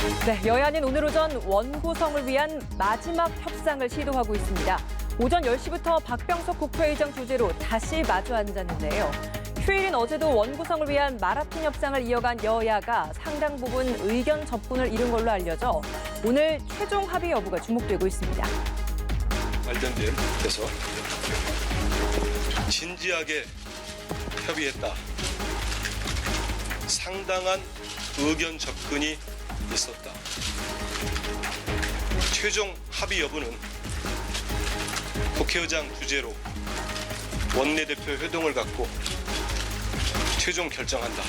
네, 여야는 오늘 오전 원구성을 위한 마지막 협상을 시도하고 있습니다. 오전 10시부터 박병석 국회의장 주재로 다시 마주 앉았는데요. 휴일인 어제도 원구성을 위한 마라톤 협상을 이어간 여야가 상당 부분 의견 접근을 이룬 걸로 알려져 오늘 최종 합의 여부가 주목되고 있습니다. 관련돼서 진지하게 협의했다. 상당한 의견 접근이 있었다. 최종 합의 여부는 국회의장 주재로 원내대표 회동을 갖고 최종 결정한다.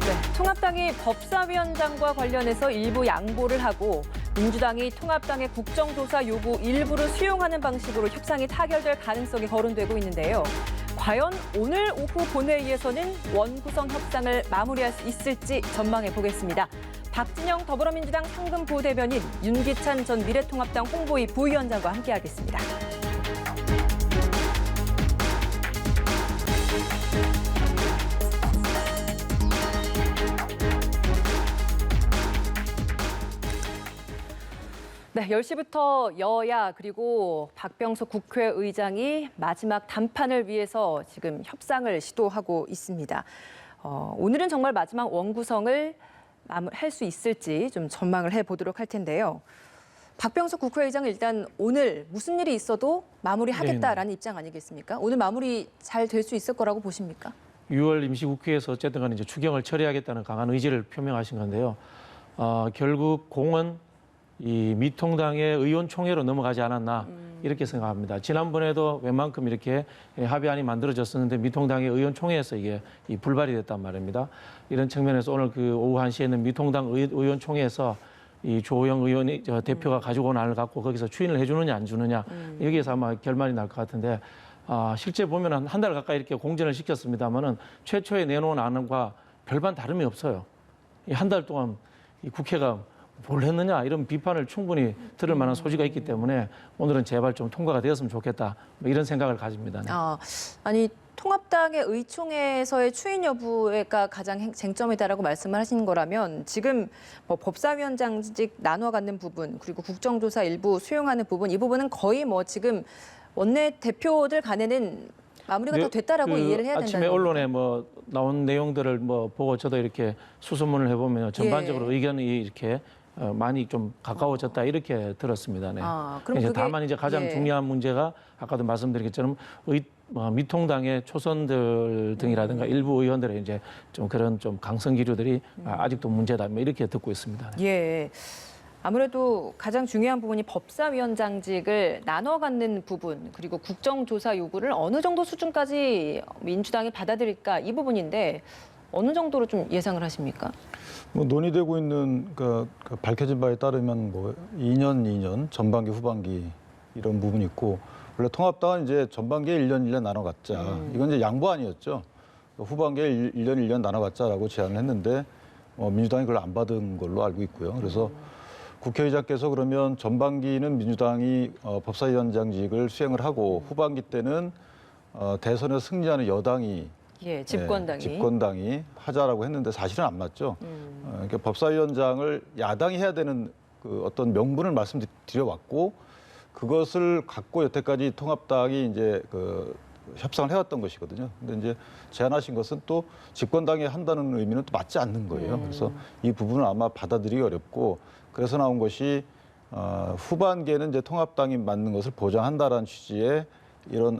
네, 통합당이 법사위원장과 관련해서 일부 양보를 하고 민주당이 통합당의 국정조사 요구 일부를 수용하는 방식으로 협상이 타결될 가능성이 거론되고 있는데요. 과연 오늘 오후 본회의에서는 원구성 협상을 마무리할 수 있을지 전망해 보겠습니다. 박진영 더불어민주당 상근부대변인, 윤기찬 전 미래통합당 홍보위 부위원장과 함께하겠습니다. 네, 10시부터 여야 그리고 박병석 국회의장이 마지막 담판을 위해서 지금 협상을 시도하고 있습니다. 오늘은 정말 마지막 원구성을 할 수 있을지 좀 전망을 해보도록 할 텐데요. 박병석 국회의장은 일단 오늘 무슨 일이 있어도 마무리하겠다라는 입장 아니겠습니까? 오늘 마무리 잘 될 수 있을 거라고 보십니까? 6월 임시국회에서 어쨌든 간에 이제 추경을 처리하겠다는 강한 의지를 표명하신 건데요. 결국 공은 이 미통당의 의원총회로 넘어가지 않았나 이렇게 생각합니다. 지난번에도 웬만큼 이렇게 합의안이 만들어졌었는데 미통당의 의원총회에서 이게 불발이 됐단 말입니다. 이런 측면에서 오늘 그 오후 1시에는 미통당 의원총회에서 이 조호영 의원이 대표가 가지고 온 안을 갖고 거기서 추인을 해주느냐 안 주느냐 여기에서 아마 결말이 날 것 같은데 실제 보면 한 달 가까이 이렇게 공전을 시켰습니다만은 최초에 내놓은 안과 별반 다름이 없어요. 한 달 동안 이 국회가 뭘 했느냐 이런 비판을 충분히 들을 만한 소지가 있기 때문에 오늘은 제발 좀 통과가 되었으면 좋겠다 뭐 이런 생각을 가집니다. 네. 아니 통합당의 의총에서의 추인 여부가 가장 쟁점이다라고 말씀을 하신 거라면 지금 뭐 법사위원장직 나눠 갖는 부분 그리고 국정조사 일부 수용하는 부분 이 부분은 거의 뭐 지금 원내 대표들 간에는 마무리가 다 됐다라고 이해를 해야 된다는 아침에 언론에 뭐 나온 내용들을 뭐 보고 저도 이렇게 수소문을 해보면 전반적으로 의견이 이렇게 많이 좀 가까워졌다 이렇게 들었습니다. 네. 그럼 이제 그게, 다만 이제 가장 중요한 문제가 아까도 말씀드린 것처럼 미통당의 초선들 등이라든가 일부 의원들의 이제 좀 그런 좀 강성 기류들이 아직도 문제다 뭐 이렇게 듣고 있습니다. 네. 예. 아무래도 가장 중요한 부분이 법사위원장직을 나눠 갖는 부분 그리고 국정조사 요구를 어느 정도 수준까지 민주당이 받아들일까 이 부분인데 어느 정도로 좀 예상을 하십니까? 뭐 논의되고 있는 그 밝혀진 바에 따르면 뭐 2년 전반기 후반기 이런 부분이 있고 원래 통합당은 이제 전반기에 1년 나눠 갖자 이건 이제 양보안이었죠. 후반기에 1년 나눠 갖자라고 제안을 했는데 민주당이 그걸 안 받은 걸로 알고 있고요. 그래서 국회의장께서 그러면 전반기는 민주당이 법사위원장직을 수행을 하고 후반기 때는 대선에서 승리하는 여당이 집권당이 하자라고 했는데 사실은 안 맞죠. 그러니까 법사위원장을 야당이 해야 되는 그 어떤 명분을 말씀드려왔고 그것을 갖고 여태까지 통합당이 이제 그 협상을 해왔던 것이거든요. 근데 이제 제안하신 것은 또 집권당이 한다는 의미는 또 맞지 않는 거예요. 그래서 이 부분은 아마 받아들이기 어렵고 그래서 나온 것이 후반기에는 이제 통합당이 맞는 것을 보장한다라는 취지의 이런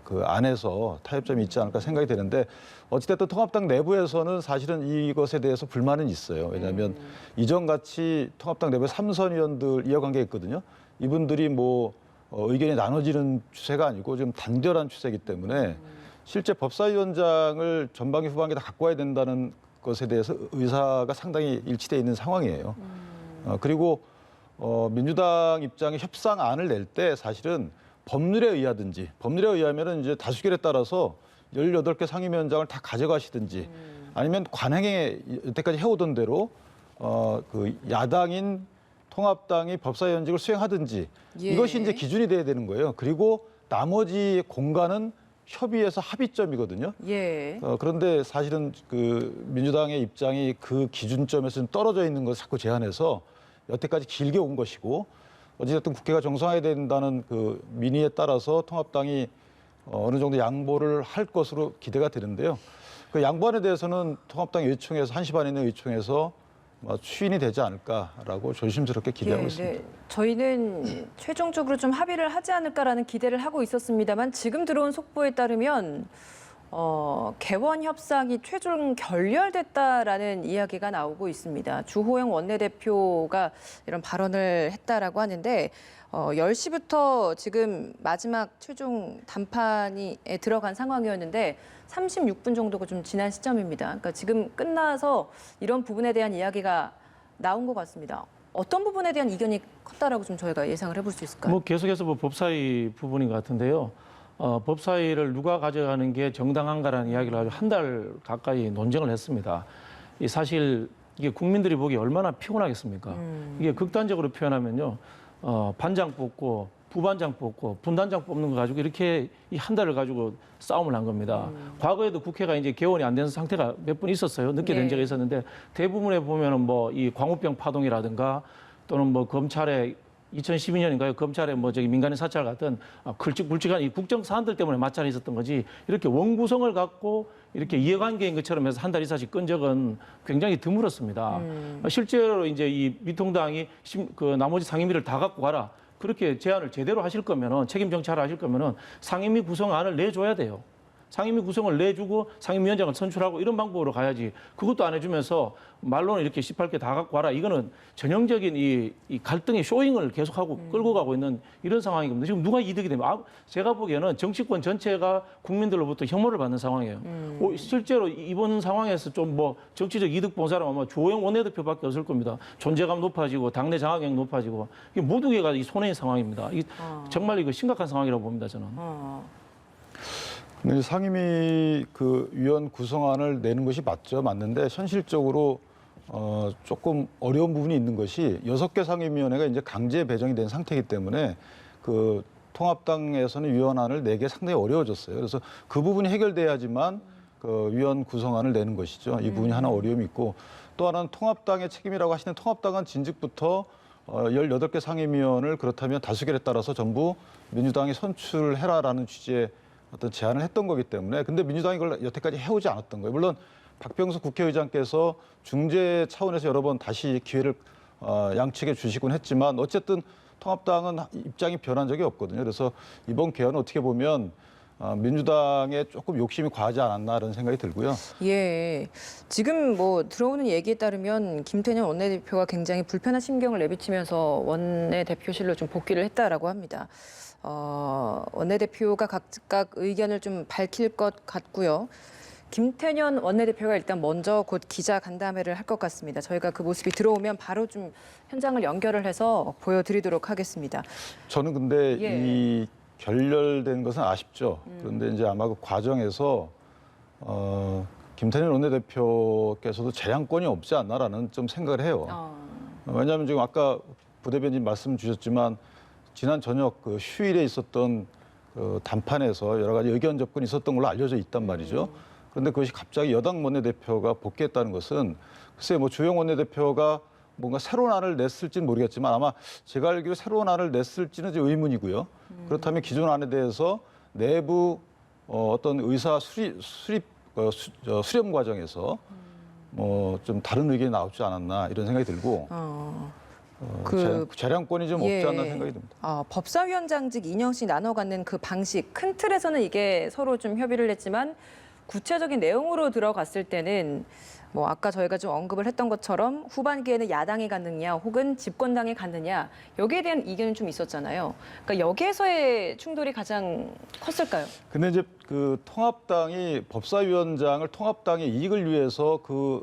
그 안에서 타협점이 있지 않을까 생각이 되는데 어찌됐든 통합당 내부에서는 사실은 이것에 대해서 불만은 있어요. 왜냐하면 이전같이 통합당 내부에 3선 의원들 이해관계가 있거든요. 이분들이 뭐 의견이 나눠지는 추세가 아니고 좀 단결한 추세이기 때문에 실제 법사위원장을 전반기 후반기 다 갖고 와야 된다는 것에 대해서 의사가 상당히 일치되어 있는 상황이에요. 그리고 민주당 입장에 협상안을 낼 때 사실은 법률에 의하든지 법률에 의하면은 이제 다수결에 따라서 18개 상임위원장을 다 가져가시든지 아니면 관행에 여태까지 해오던 대로 그 야당인 통합당이 법사위원직을 수행하든지 이것이 이제 기준이 돼야 되는 거예요. 그리고 나머지 공간은 협의해서 합의점이거든요. 예. 그런데 사실은 그 민주당의 입장이 그 기준점에서 좀 떨어져 있는 것을 자꾸 제안해서 여태까지 길게 온 것이고 어찌됐든 국회가 정상화해야 된다는 그 민의에 따라서 통합당이 어느 정도 양보를 할 것으로 기대가 되는데요. 그 양보안에 대해서는 통합당 의총에서 1시 반에 있는 의총에서 추인이 되지 않을까라고 조심스럽게 기대하고 있습니다. 저희는 최종적으로 좀 합의를 하지 않을까라는 기대를 하고 있었습니다만 지금 들어온 속보에 따르면 개원 협상이 최종 결렬됐다라는 이야기가 나오고 있습니다. 주호영 원내대표가 이런 발언을 했다라고 하는데 10시부터 지금 마지막 최종 담판에 들어간 상황이었는데 36분 정도가 좀 지난 시점입니다. 그러니까 지금 끝나서 이런 부분에 대한 이야기가 나온 것 같습니다. 어떤 부분에 대한 이견이 컸다라고 좀 저희가 예상을 해볼 수 있을까요? 계속해서 법사위 부분인 것 같은데요. 법사위를 누가 가져가는 게 정당한가라는 이야기를 아주 한 달 가까이 논쟁을 했습니다. 사실 이게 국민들이 보기에 얼마나 피곤하겠습니까? 이게 극단적으로 표현하면요. 반장 뽑고 부반장 뽑고 분단장 뽑는 거 가지고 이렇게 이 한 달을 가지고 싸움을 한 겁니다. 과거에도 국회가 이제 개원이 안 된 상태가 몇 번 있었어요. 늦게 된 적이 있었는데 대부분에 보면은 이 광우병 파동이라든가 또는 검찰의 2012년인가요? 검찰의 민간인 사찰 같은 굵직굵직한 이 국정 사안들 때문에 마찰이 있었던 거지 이렇게 원구성을 갖고 이렇게 이해관계인 것처럼 해서 한 달 이상씩 끈 적은 굉장히 드물었습니다. 실제로 이제 이 미통당이 나머지 상임위를 다 갖고 가라. 그렇게 제안을 제대로 하실 거면은 책임 정치를 하실 거면은 상임위 구성안을 내줘야 돼요. 상임위 구성을 내주고 상임위원장을 선출하고 이런 방법으로 가야지. 그것도 안 해주면서 말로는 이렇게 18개 다 갖고 와라. 이거는 전형적인 이 갈등의 쇼잉을 계속하고 끌고 가고 있는 이런 상황입니다. 지금 누가 이득이 되면 제가 보기에는 정치권 전체가 국민들로부터 혐오를 받는 상황이에요. 실제로 이번 상황에서 좀 정치적 이득 본 사람은 아마 주호영 원내대표밖에 없을 겁니다. 존재감 높아지고 당내 장악력 높아지고 이게 모두가 이 손해인 상황입니다. 정말 이거 심각한 상황이라고 봅니다. 저는. 근데 상임위 그 위원 구성안을 내는 것이 맞는데 현실적으로 조금 어려운 부분이 있는 것이 6개 상임위원회가 이제 강제 배정이 된 상태이기 때문에 그 통합당에서는 위원안을 내기 상당히 어려워졌어요. 그래서 그 부분이 해결돼야지만 그 위원 구성안을 내는 것이죠. 이 부분이 하나 어려움이 있고 또 하나는 통합당의 책임이라고 하시는 통합당은 진즉부터 18개 상임위원을 그렇다면 다수결에 따라서 전부 민주당이 선출해라라는 취지의 어떤 제안을 했던 거기 때문에 근데 민주당이 이걸 여태까지 해오지 않았던 거예요. 물론 박병수 국회의장께서 중재 차원에서 여러 번 다시 기회를 양측에 주시곤 했지만 어쨌든 통합당은 입장이 변한 적이 없거든요. 그래서 이번 개헌은 어떻게 보면 민주당에 조금 욕심이 과하지 않았나 이런 생각이 들고요. 예, 지금 들어오는 얘기에 따르면 김태년 원내대표가 굉장히 불편한 심경을 내비치면서 원내대표실로 좀 복귀를 했다라고 합니다. 원내대표가 각각 의견을 좀 밝힐 것 같고요. 김태년 원내대표가 일단 먼저 곧 기자 간담회를 할 것 같습니다. 저희가 그 모습이 들어오면 바로 좀 현장을 연결을 해서 보여드리도록 하겠습니다. 저는 근데 이 결렬된 것은 아쉽죠. 그런데 이제 아마 그 과정에서 김태년 원내대표께서도 재량권이 없지 않나라는 좀 생각을 해요. 왜냐하면 지금 아까 부대변인 말씀 주셨지만 지난 저녁 그 휴일에 있었던 그 담판에서 여러 가지 의견 접근이 있었던 걸로 알려져 있단 말이죠. 그런데 그것이 갑자기 여당 원내대표가 복귀했다는 것은 글쎄 주호영 원내대표가 뭔가 새로운 안을 냈을지는 모르겠지만 아마 제가 알기로 새로운 안을 냈을지는 이제 의문이고요. 그렇다면 기존 안에 대해서 내부 어떤 의사 수렴 과정에서 좀 다른 의견이 나오지 않았나 이런 생각이 들고 재량권이 좀 없지 않나 생각이 듭니다. 법사위원장직 2년씩 나눠 갖는 그 방식, 큰 틀에서는 이게 서로 좀 협의를 했지만 구체적인 내용으로 들어갔을 때는 아까 저희가 좀 언급을 했던 것처럼 후반기에는 야당이 갔느냐 혹은 집권당이 갔느냐 여기에 대한 이견은 좀 있었잖아요. 그러니까 여기에서의 충돌이 가장 컸을까요? 근데 이제 그 통합당이 법사위원장을 통합당의 이익을 위해서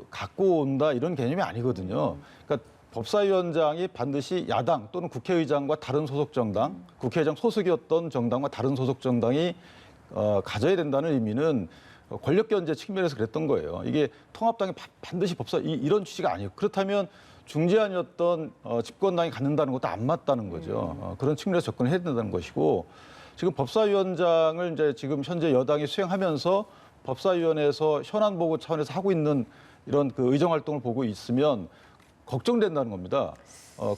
갖고 온다 이런 개념이 아니거든요. 그러니까 법사위원장이 반드시 야당 또는 국회의장과 다른 소속 정당, 국회의장 소속이었던 정당과 다른 소속 정당이 가져야 된다는 의미는 권력 견제 측면에서 그랬던 거예요. 이게 통합당이 반드시 이런 취지가 아니에요. 그렇다면 중재안이었던 집권당이 갖는다는 것도 안 맞다는 거죠. 그런 측면에서 접근을 해야 된다는 것이고 지금 법사위원장을 이제 지금 현재 여당이 수행하면서 법사위원회에서 현안 보고 차원에서 하고 있는 이런 그 의정 활동을 보고 있으면 걱정된다는 겁니다.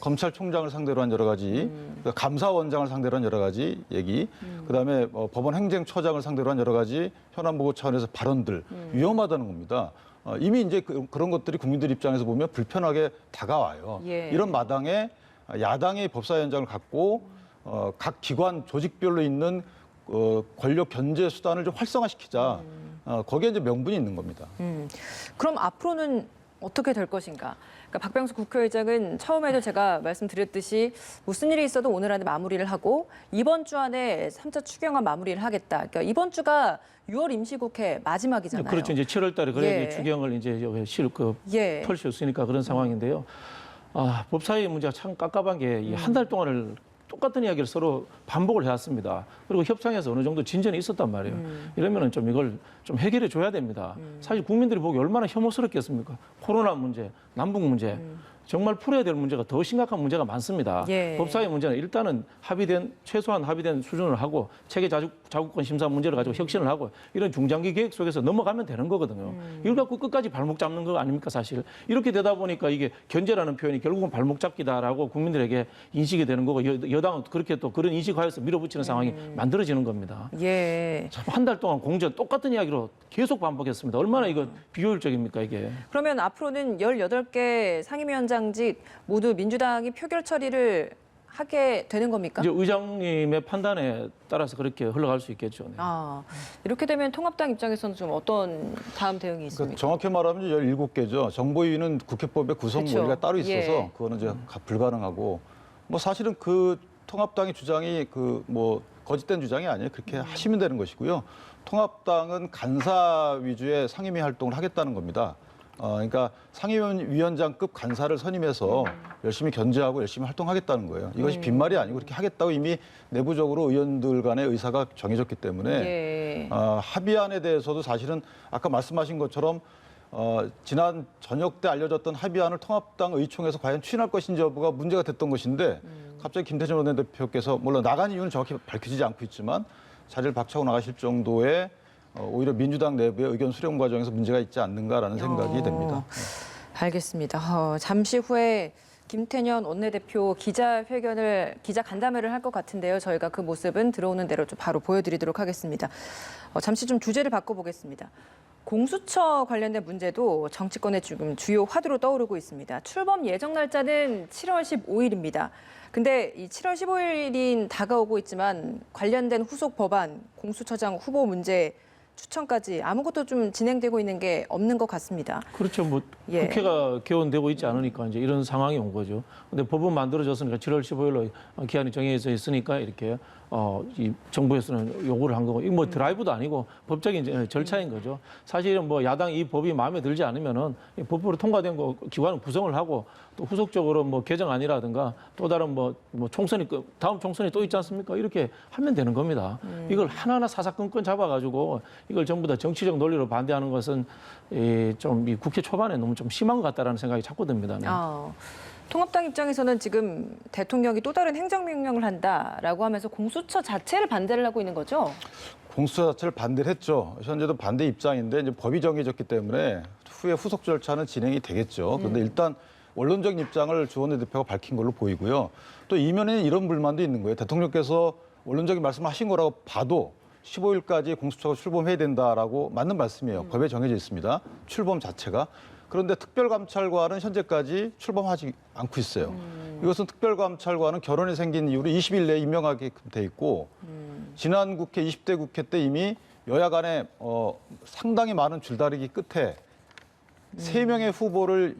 검찰총장을 상대로 한 여러 가지, 그러니까 감사원장을 상대로 한 여러 가지 얘기, 그다음에 법원 행정처장을 상대로 한 여러 가지 현안 보고 차원에서 발언들 위험하다는 겁니다. 이미 이제 그런 것들이 국민들 입장에서 보면 불편하게 다가와요. 예. 이런 마당에 야당이 법사위원장을 갖고 각 기관 조직별로 있는 권력 견제 수단을 좀 활성화시키자. 거기에 이제 명분이 있는 겁니다. 그럼 앞으로는 어떻게 될 것인가? 그러니까 박병석 국회의장은 처음에도 제가 말씀드렸듯이 무슨 일이 있어도 오늘 안에 마무리를 하고 이번 주 안에 3차 추경안 마무리를 하겠다. 그러니까 이번 주가 6월 임시국회 마지막이잖아요. 그렇죠. 이제 7월 달에 그래야 예. 추경을 이제 예. 펼 수 있으니까 그런 상황인데요. 법사위 문제가 참 깝깝한 게 한 달 동안을 똑같은 이야기를 서로 반복을 해왔습니다. 그리고 협상에서 어느 정도 진전이 있었단 말이에요. 이러면은 좀 이걸 좀 해결해 줘야 됩니다. 사실 국민들이 보기 얼마나 혐오스럽겠습니까? 코로나 문제, 남북 문제. 정말 풀어야 될 문제가 더 심각한 문제가 많습니다. 예. 법사위 문제는 일단은 최소한 합의된 수준을 하고 체계 자구권 심사 문제를 가지고 혁신을 하고 이런 중장기 계획 속에서 넘어가면 되는 거거든요. 이걸 갖고 끝까지 발목 잡는 거 아닙니까 사실. 이렇게 되다 보니까 이게 견제라는 표현이 결국은 발목 잡기다라고 국민들에게 인식이 되는 거고 여당은 그렇게 또 그런 인식하여서 밀어붙이는 상황이 만들어지는 겁니다. 예. 참 한 달 동안 공전 똑같은 이야기로 계속 반복했습니다. 얼마나 이거 비효율적입니까 이게. 그러면 앞으로는 18개 상임위원장직 모두 민주당이 표결 처리를 하게 되는 겁니까? 이제 의장님의 판단에 따라서 그렇게 흘러갈 수 있겠죠. 네. 이렇게 되면 통합당 입장에서는 좀 어떤 다음 대응이 있습니까? 그러니까 정확히 말하면 17개죠. 정보위는 국회법에 구성 그렇죠. 모의가 따로 있어서 예. 그거는 이제 불가능하고 뭐 사실은 그 통합당의 주장이 그 뭐 거짓된 주장이 아니에요. 그렇게 하시면 되는 것이고요. 통합당은 간사 위주의 상임위 활동을 하겠다는 겁니다. 그러니까 상임위원장급 간사를 선임해서 열심히 견제하고 열심히 활동하겠다는 거예요. 이것이 빈말이 아니고 그렇게 하겠다고 이미 내부적으로 의원들 간의 의사가 정해졌기 때문에 예. 합의안에 대해서도 사실은 아까 말씀하신 것처럼 지난 저녁 때 알려졌던 합의안을 통합당 의총에서 과연 추진할 것인지 여부가 문제가 됐던 것인데 갑자기 김태년 원내대표께서 물론 나간 이유는 정확히 밝혀지지 않고 있지만 자리를 박차고 나가실 정도의 오히려 민주당 내부의 의견 수렴 과정에서 문제가 있지 않는가라는 생각이 됩니다. 알겠습니다. 잠시 후에 김태년 원내대표 기자 간담회를 할 것 같은데요. 저희가 그 모습은 들어오는 대로 좀 바로 보여드리도록 하겠습니다. 잠시 좀 주제를 바꿔보겠습니다. 공수처 관련된 문제도 정치권의 지금 주요 화두로 떠오르고 있습니다. 출범 예정 날짜는 7월 15일입니다. 근데 이 7월 15일인 다가오고 있지만 관련된 후속 법안, 공수처장 후보 문제 추천까지 아무것도 좀 진행되고 있는 게 없는 것 같습니다. 그렇죠. 뭐 예. 국회가 개원되고 있지 않으니까 이제 이런 상황이 온 거죠. 근데 법은 만들어졌으니까 7월 15일로 기한이 정해져 있으니까 이렇게 이 정부에서는 요구를 한 거고 이거 뭐 드라이브도 아니고 법적인 절차인 거죠. 사실은 뭐 야당이 이 법이 마음에 들지 않으면은 법으로 통과된 거 기관을 구성을 하고 또 후속적으로 뭐 개정안이라든가 또 다른 뭐 총선이 다음 총선이 또 있지 않습니까? 이렇게 하면 되는 겁니다. 이걸 하나하나 사사건건 잡아가지고 이걸 전부 다 정치적 논리로 반대하는 것은 좀 이 국회 초반에 너무 좀 심한 것 같다라는 생각이 자꾸 듭니다. 네. 통합당 입장에서는 지금 대통령이 또 다른 행정명령을 한다라고 하면서 공수처 자체를 반대를 하고 있는 거죠? 공수처 자체를 반대를 했죠. 현재도 반대 입장인데 이제 법이 정해졌기 때문에 후에 후속 절차는 진행이 되겠죠. 그런데 일단 원론적인 입장을 주 원내대표가 밝힌 걸로 보이고요. 또 이면에는 이런 불만도 있는 거예요. 대통령께서 원론적인 말씀을 하신 거라고 봐도 15일까지 공수처가 출범해야 된다라고 맞는 말씀이에요. 법에 정해져 있습니다. 출범 자체가. 그런데 특별감찰관은 현재까지 출범하지 않고 있어요. 이것은 특별감찰관은 결혼이 생긴 이후로 20일 내에 임명하게 돼 있고 지난 국회 20대 국회 때 이미 여야 간에 상당히 많은 줄다리기 끝에 3명의 후보를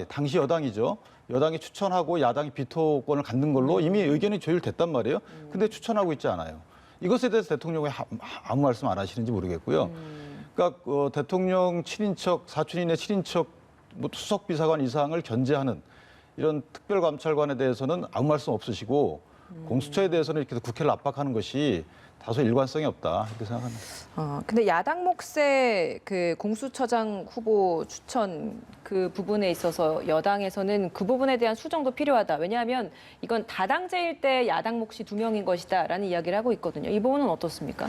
당시 여당이죠. 여당이 추천하고 야당이 비토권을 갖는 걸로 이미 의견이 조율됐단 말이에요. 근데 추천하고 있지 않아요. 이것에 대해서 대통령이 아무 말씀 안 하시는지 모르겠고요. 그러니까 대통령 친인척, 사촌인의 친인척 수석 비서관 이상을 견제하는 이런 특별감찰관에 대해서는 아무 말씀 없으시고 공수처에 대해서는 이렇게 국회를 압박하는 것이 다소 일관성이 없다 이렇게 생각합니다. 근데 야당 몫의 그 공수처장 후보 추천 그 부분에 있어서 여당에서는 그 부분에 대한 수정도 필요하다. 왜냐하면 이건 다당제일 때 야당 몫이 2명인 것이다라는 이야기를 하고 있거든요. 이 부분은 어떻습니까?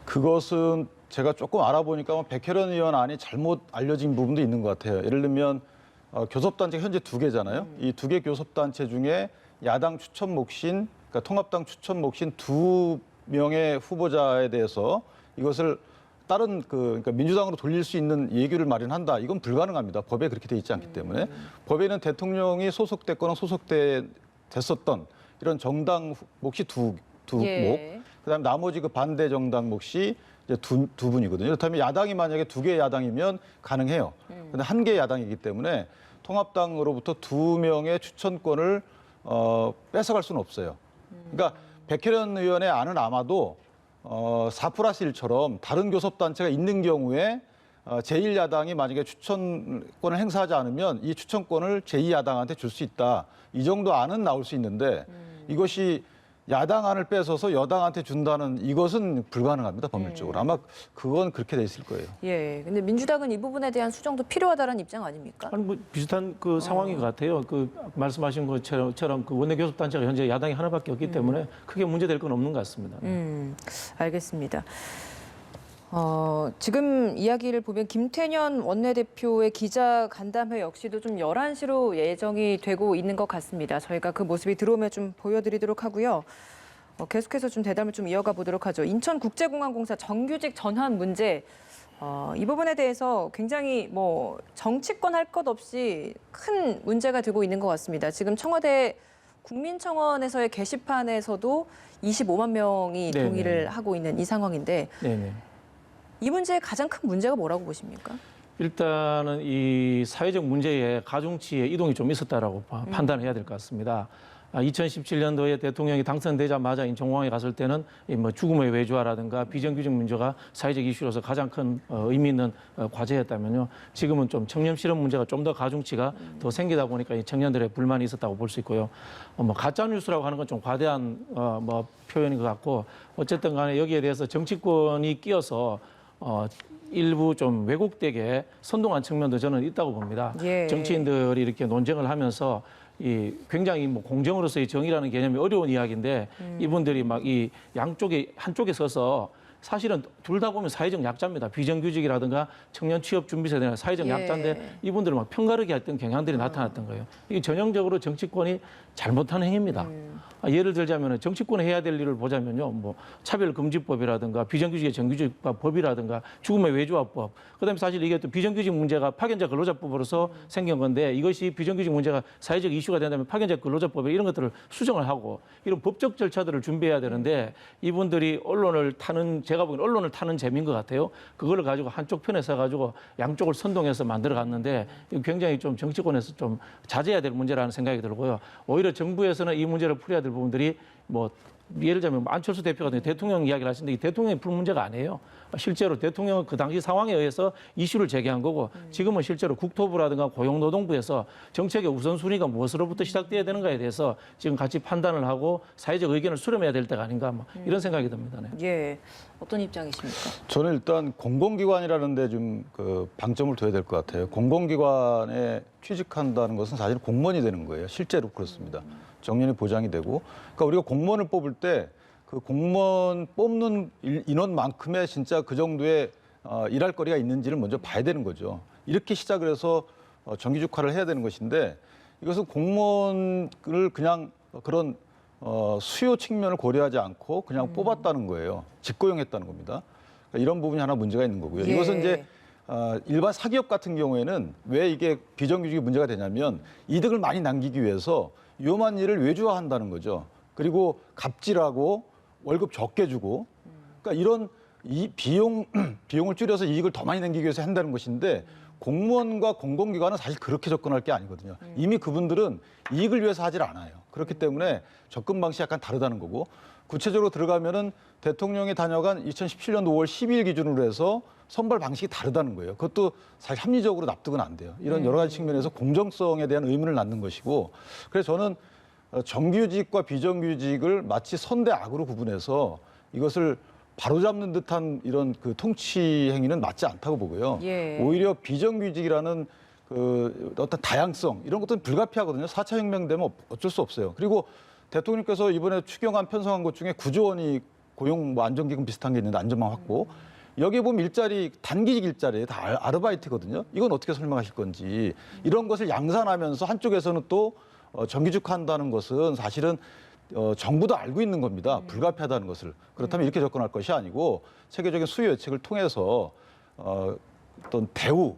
그것은 제가 조금 알아보니까 백혜련 의원 안이 잘못 알려진 부분도 있는 것 같아요. 예를 들면 교섭단체가 현재 2개잖아요. 이 2개 교섭단체 중에 야당 추천 몫인, 그러니까 통합당 추천 몫인 2명의 후보자에 대해서 이것을 다른 그러니까 민주당으로 돌릴 수 있는 예규를 마련한다. 이건 불가능합니다. 법에 그렇게 돼 있지 않기 때문에. 법에는 대통령이 소속됐거나 소속됐었던 이런 정당 몫이 두 몫. 그다음에 나머지 그 반대 정당 몫이 이제 두 분이거든요. 그렇다면 야당이 만약에 2개 야당이면 가능해요. 근데 1개 야당이기 때문에 통합당으로부터 2명의 추천권을 뺏어갈 수는 없어요. 그러니까 백혜련 의원의 안은 아마도 4+1처럼 다른 교섭단체가 있는 경우에 제1야당이 만약에 추천권을 행사하지 않으면 이 추천권을 제2야당한테 줄 수 있다. 이 정도 안은 나올 수 있는데 이것이 야당 안을 뺏어서 여당한테 준다는 이것은 불가능합니다. 법률적으로. 아마 그건 그렇게 돼 있을 거예요. 예. 근데 민주당은 이 부분에 대한 수정도 필요하다는 입장 아닙니까? 아니 뭐 비슷한 그 상황인 것 같아요. 그 말씀하신 것처럼 그 원내 교섭단체가 현재 야당이 하나밖에 없기 때문에 크게 문제될 건 없는 것 같습니다. 알겠습니다. 지금 이야기를 보면 김태년 원내대표의 기자 간담회 역시도 좀 11시로 예정이 되고 있는 것 같습니다. 저희가 그 모습이 들어오면 좀 보여드리도록 하고요. 계속해서 좀 대담을 좀 이어가 보도록 하죠. 인천국제공항공사 정규직 전환 문제. 이 부분에 대해서 굉장히 뭐 정치권 할 것 없이 큰 문제가 되고 있는 것 같습니다. 지금 청와대 국민청원에서의 게시판에서도 25만 명이 네네. 동의를 하고 있는 이 상황인데 네네. 이 문제의 가장 큰 문제가 뭐라고 보십니까? 일단은 이 사회적 문제에 가중치의 이동이 좀 있었다라고 판단해야 될 것 같습니다. 2017년도에 대통령이 당선되자마자 인천공항에 갔을 때는 뭐 죽음의 외주화라든가 비정규직 문제가 사회적 이슈로서 가장 큰 의미 있는 과제였다면요. 지금은 좀 청년 실업 문제가 좀 더 가중치가 더 생기다 보니까 이 청년들의 불만이 있었다고 볼 수 있고요. 뭐 가짜 뉴스라고 하는 건 좀 과대한 뭐 표현인 것 같고 어쨌든 간에 여기에 대해서 정치권이 끼어서 일부 좀 왜곡되게 선동한 측면도 저는 있다고 봅니다. 예. 정치인들이 이렇게 논쟁을 하면서 이 굉장히 뭐 공정으로서의 정의라는 개념이 어려운 이야기인데 이분들이 막 이 양쪽에 한쪽에 서서 사실은 둘 다 보면 사회적 약자입니다. 비정규직이라든가 청년 취업 준비 세대나 사회적 예. 약자인데 이분들을 막 편가르게 했던 경향들이 나타났던 거예요. 이게 전형적으로 정치권이 잘못한 행위입니다. 예를 들자면 정치권이 해야 될 일을 보자면요, 뭐 차별금지법이라든가 비정규직의 정규직법이라든가 죽음의 외주화법. 그다음에 사실 이게 또 비정규직 문제가 파견자 근로자법으로서 생긴 건데 이것이 비정규직 문제가 사회적 이슈가 된다면 파견자 근로자법에 이런 것들을 수정을 하고 이런 법적 절차들을 준비해야 되는데 이분들이 언론을 타는 제가 보기엔 언론을 타는 재미인 것 같아요. 그걸 가지고 한쪽 편에 서가지고 양쪽을 선동해서 만들어갔는데 이거 굉장히 좀 정치권에서 좀 자제해야 될 문제라는 생각이 들고요. 오히려 정부에서는 이 문제를 풀어야 될 부분들이 뭐 예를 들자면 안철수 대표 같은 대통령 이야기를 하시는데 이 대통령이 풀 문제가 아니에요. 실제로 대통령은 그 당시 상황에 의해서 이슈를 제기한 거고 지금은 실제로 국토부라든가 고용노동부에서 정책의 우선순위가 무엇으로부터 시작돼야 되는가에 대해서 지금 같이 판단을 하고 사회적 의견을 수렴해야 될 때가 아닌가 뭐 이런 생각이 듭니다. 네. 예, 어떤 입장이십니까? 저는 일단 공공기관이라는 데 좀 그 방점을 둬야 될 것 같아요. 공공기관에 취직한다는 것은 사실 공무원이 되는 거예요. 실제로 그렇습니다. 정년이 보장이 되고. 그러니까 우리가 공무원을 뽑을 때 그 공무원 뽑는 인원만큼의 진짜 그 정도의 일할 거리가 있는지를 먼저 봐야 되는 거죠. 이렇게 시작을 해서 정규직화를 해야 되는 것인데 이것은 공무원을 그냥 그런 수요 측면을 고려하지 않고 그냥 뽑았다는 거예요. 직고용했다는 겁니다. 그러니까 이런 부분이 하나 문제가 있는 거고요. 예. 이것은 이제 일반 사기업 같은 경우에는 왜 이게 비정규직이 문제가 되냐면 이득을 많이 남기기 위해서 위험한 일을 외주화한다는 거죠. 그리고 갑질하고 월급 적게 주고 그러니까 이런 이 비용을 줄여서 이익을 더 많이 남기기 위해서 한다는 것인데 공무원과 공공기관은 사실 그렇게 접근할 게 아니거든요. 이미 그분들은 이익을 위해서 하질 않아요. 그렇기 때문에 접근 방식이 약간 다르다는 거고 구체적으로 들어가면은 대통령이 다녀간 2017년 5월 12일 기준으로 해서 선발 방식이 다르다는 거예요. 그것도 사실 합리적으로 납득은 안 돼요. 이런 여러 가지 측면에서 공정성에 대한 의문을 낳는 것이고 그래서 저는 정규직과 비정규직을 마치 선대 악으로 구분해서 이것을 바로잡는 듯한 이런 그 통치 행위는 맞지 않다고 보고요. 예. 오히려 비정규직이라는 그 어떤 다양성 이런 것들은 불가피하거든요. 4차 혁명 되면 어쩔 수 없어요. 그리고 대통령께서 이번에 추경안 편성한 것 중에 9조 원이 고용 뭐 안정기금 비슷한 게 있는데 안전망 확보. 여기 보면 일자리 단기직 일자리 다 아르바이트거든요. 이건 어떻게 설명하실 건지 이런 것을 양산하면서 한쪽에서는 또 정규직화한다는 것은 사실은 정부도 알고 있는 겁니다. 불가피하다는 것을. 그렇다면 이렇게 접근할 것이 아니고 체계적인 수요 예측을 통해서 어떤 대우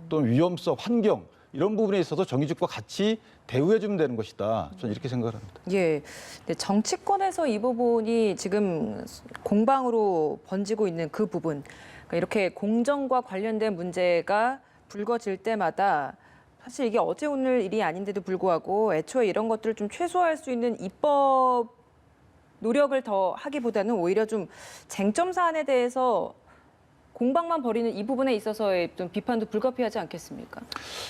또는 위험성, 환경 이런 부분에 있어서 정규직과 같이 대우해주면 되는 것이다. 저는 이렇게 생각을 합니다. 예. 근데 정치권에서 이 부분이 지금 공방으로 번지고 있는 그 부분, 그러니까 이렇게 공정과 관련된 문제가 불거질 때마다 사실 이게 어제 오늘 일이 아닌데도 불구하고 애초에 이런 것들을 좀 최소화할 수 있는 입법 노력을 더 하기보다는 오히려 좀 쟁점 사안에 대해서 공방만 벌이는 이 부분에 있어서의 좀 비판도 불가피하지 않겠습니까?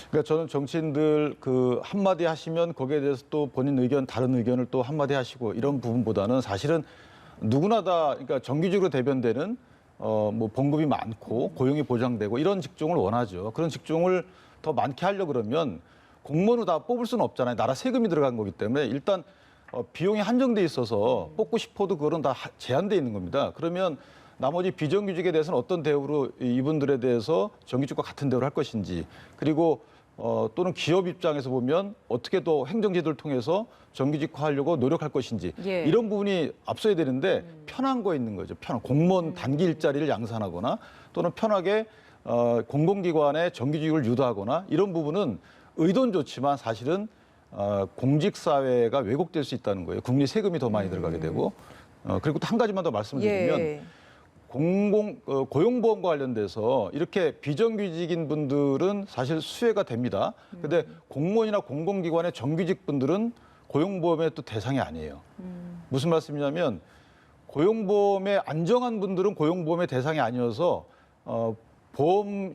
그러니까 저는 정치인들 그 한마디 하시면 거기에 대해서 또 본인 의견, 다른 의견을 또 한마디 하시고 이런 부분보다는 사실은 누구나 다 그러니까 정규직으로 대변되는 뭐 봉급이 많고 고용이 보장되고 이런 직종을 원하죠. 그런 직종을 더 많게 하려고 그러면 공무원으로 다 뽑을 수는 없잖아요. 나라 세금이 들어간 거기 때문에 일단 비용이 한정돼 있어서 뽑고 싶어도 그거는 다 제한돼 있는 겁니다. 그러면 나머지 비정규직에 대해서는 어떤 대우로 이분들에 대해서 정규직과 같은 대우를 할 것인지 그리고 또는 기업 입장에서 보면 어떻게 또 행정제도를 통해서 정규직화하려고 노력할 것인지 예. 이런 부분이 앞서야 되는데 편한 거 있는 거죠. 편한 공무원 단기 일자리를 양산하거나 또는 편하게 공공기관의 정규직을 유도하거나 이런 부분은 의도는 좋지만 사실은 공직사회가 왜곡될 수 있다는 거예요. 국민의 세금이 더 많이 들어가게 되고 그리고 또 한 가지만 더 말씀을 드리면 예. 고용보험과 관련돼서 이렇게 비정규직인 분들은 사실 수혜가 됩니다. 근데 공무원이나 공공기관의 정규직 분들은 고용보험의 또 대상이 아니에요. 무슨 말씀이냐면 고용보험에 안정한 분들은 고용보험의 대상이 아니어서 보험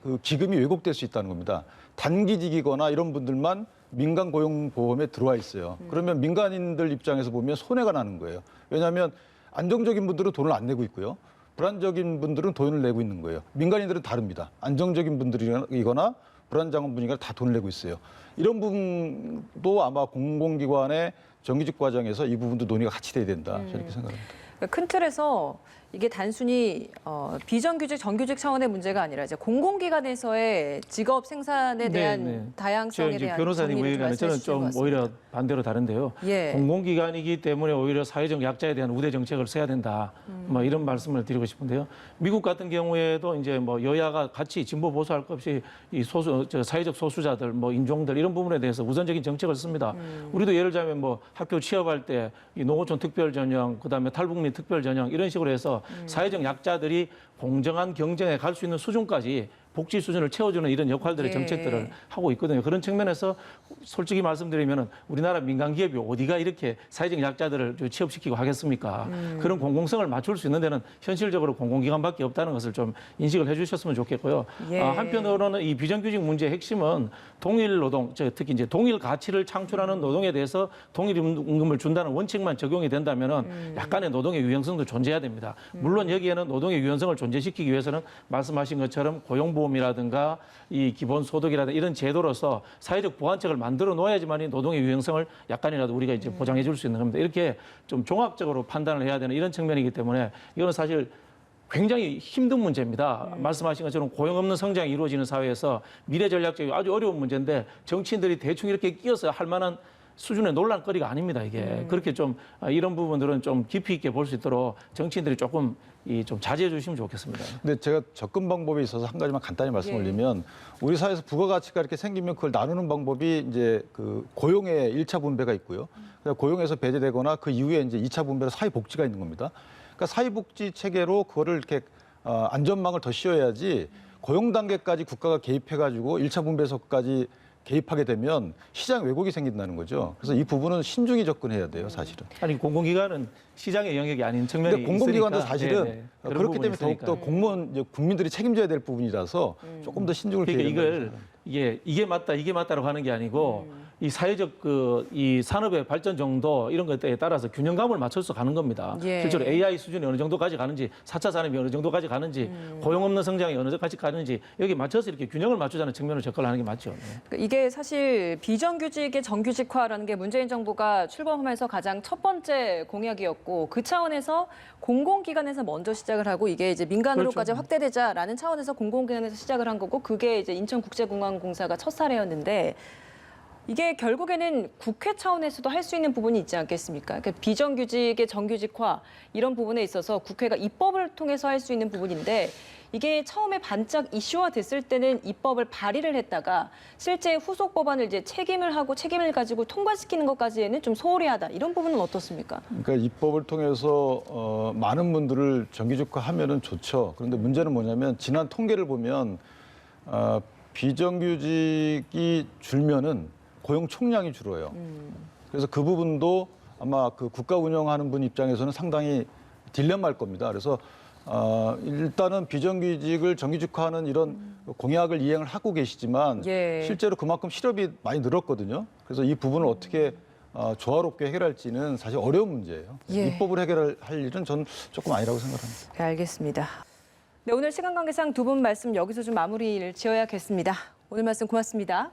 그 기금이 왜곡될 수 있다는 겁니다. 단기직이거나 이런 분들만 민간 고용보험에 들어와 있어요. 그러면 민간인들 입장에서 보면 손해가 나는 거예요. 왜냐하면 안정적인 분들은 돈을 안 내고 있고요. 불안적인 분들은 돈을 내고 있는 거예요. 민간인들은 다릅니다. 안정적인 분들이거나 불안정한 분이거나 다 돈을 내고 있어요. 이런 부분도 아마 공공기관의 정규직 과정에서 이 부분도 논의가 같이 돼야 된다. 저는 이렇게 생각합니다. 그러니까 큰 틀에서 이게 단순히 비정규직, 정규직 차원의 문제가 아니라 이제 공공기관에서의 직업 생산에 대한 다양성에 이제 대한 변호사님 정리를 좀 의견은 저는 말씀해 좀 주신 것 오히려 같습니다. 반대로 다른데요. 예. 공공기관이기 때문에 오히려 사회적 약자에 대한 우대 정책을 써야 된다. 뭐 이런 말씀을 드리고 싶은데요. 미국 같은 경우에도 이제 뭐 여야가 같이 진보 보수할 것 없이 이 사회적 소수자들, 뭐 인종들 이런 부분에 대해서 우선적인 정책을 씁니다. 우리도 예를 들자면 뭐 학교 취업할 때 이 농어촌 특별 전형, 그다음에 탈북민 특별 전형 이런 식으로 해서 사회적 약자들이 공정한 경쟁에 갈 수 있는 수준까지 복지 수준을 채워주는 이런 역할들의 예. 정책들을 하고 있거든요. 그런 측면에서 솔직히 말씀드리면 우리나라 민간 기업이 어디가 이렇게 사회적 약자들을 취업시키고 하겠습니까? 그런 공공성을 맞출 수 있는 데는 현실적으로 공공기관밖에 없다는 것을 좀 인식을 해주셨으면 좋겠고요. 예. 한편으로는 이 비정규직 문제의 핵심은 동일 노동, 특히 이제 동일 가치를 창출하는 노동에 대해서 동일 임금을 준다는 원칙만 적용이 된다면은 약간의 노동의 유연성도 존재해야 됩니다. 물론 여기에는 노동의 유연성을 존재시키기 위해서는 말씀하신 것처럼 고용보험이라든가 이 기본소득이라든가 이런 제도로서 사회적 보완책을 만들어 놓아야지만 이 노동의 유연성을 약간이라도 우리가 이제 보장해 줄 수 있는 겁니다. 이렇게 좀 종합적으로 판단을 해야 되는 이런 측면이기 때문에 이거는 사실 굉장히 힘든 문제입니다. 말씀하신 것처럼 고용 없는 성장이 이루어지는 사회에서 미래 전략적이 아주 어려운 문제인데 정치인들이 대충 이렇게 끼어서 할 만한 수준의 논란거리가 아닙니다. 이게 그렇게 좀 이런 부분들은 좀 깊이 있게 볼 수 있도록 정치인들이 조금 좀 자제해 주시면 좋겠습니다. 근데 제가 접근 방법에 있어서 한 가지만 간단히 말씀드리면 우리 사회에서 부가가치가 이렇게 생기면 그걸 나누는 방법이 이제 그 고용의 1차 분배가 있고요. 그래서 고용에서 배제되거나 그 이후에 이제 2차 분배로 사회복지가 있는 겁니다. 그러니까 사회복지 체계로 그거를 이렇게 안전망을 더 씌워야지 고용 단계까지 국가가 개입해가지고 1차 분배에서까지 개입하게 되면 시장 왜곡이 생긴다는 거죠. 그래서 이 부분은 신중히 접근해야 돼요, 사실은. 아니 공공기관은 시장의 영역이 아닌 측면이 근데 공공기관도 있으니까. 사실은 네네. 그런 그렇기 부분이 때문에 있으니까. 더욱더 공무원 이제 국민들이 책임져야 될 부분이라서 조금 더 신중을 그러니까 기해야 된다고 이걸 이게 맞다 이게 맞다라고 하는 게 아니고 이 사회적 이 산업의 발전 정도 이런 것에 따라서 균형감을 맞춰서 가는 겁니다. 예. 실제로 AI 수준이 어느 정도까지 가는지, 4차 산업이 어느 정도까지 가는지, 고용 없는 성장이 어느 정도까지 가는지 여기 맞춰서 이렇게 균형을 맞추자는 측면으로 접근을 하는 게 맞죠. 네. 이게 사실 비정규직의 정규직화라는 게 문재인 정부가 출범하면서 가장 첫 번째 공약이었고 그 차원에서 공공기관에서 먼저 시작을 하고 이게 이제 민간으로까지 그렇죠. 확대되자라는 차원에서 공공기관에서 시작을 한 거고 그게 이제 인천국제공항공사가 첫 사례였는데 이게 결국에는 국회 차원에서도 할 수 있는 부분이 있지 않겠습니까? 그러니까 비정규직의 정규직화 이런 부분에 있어서 국회가 입법을 통해서 할 수 있는 부분인데 이게 처음에 반짝 이슈화 됐을 때는 입법을 발의를 했다가 실제 후속 법안을 이제 책임을 가지고 통과시키는 것까지에는 좀 소홀히 하다. 이런 부분은 어떻습니까? 그러니까 입법을 통해서 많은 분들을 정규직화하면은 좋죠. 그런데 문제는 뭐냐면 지난 통계를 보면 비정규직이 줄면은 고용 총량이 줄어요. 그래서 그 부분도 아마 그 국가 운영하는 분 입장에서는 상당히 딜레마일 겁니다. 그래서 일단은 비정규직을 정규직화하는 이런 공약을 이행을 하고 계시지만 예. 실제로 그만큼 실업이 많이 늘었거든요. 그래서 이 부분을 어떻게 조화롭게 해결할지는 사실 어려운 문제예요. 예. 입법을 해결할 일은 저는 조금 아니라고 생각합니다. 네, 알겠습니다. 네, 오늘 시간 관계상 두 분 말씀 여기서 좀 마무리를 지어야겠습니다. 오늘 말씀 고맙습니다.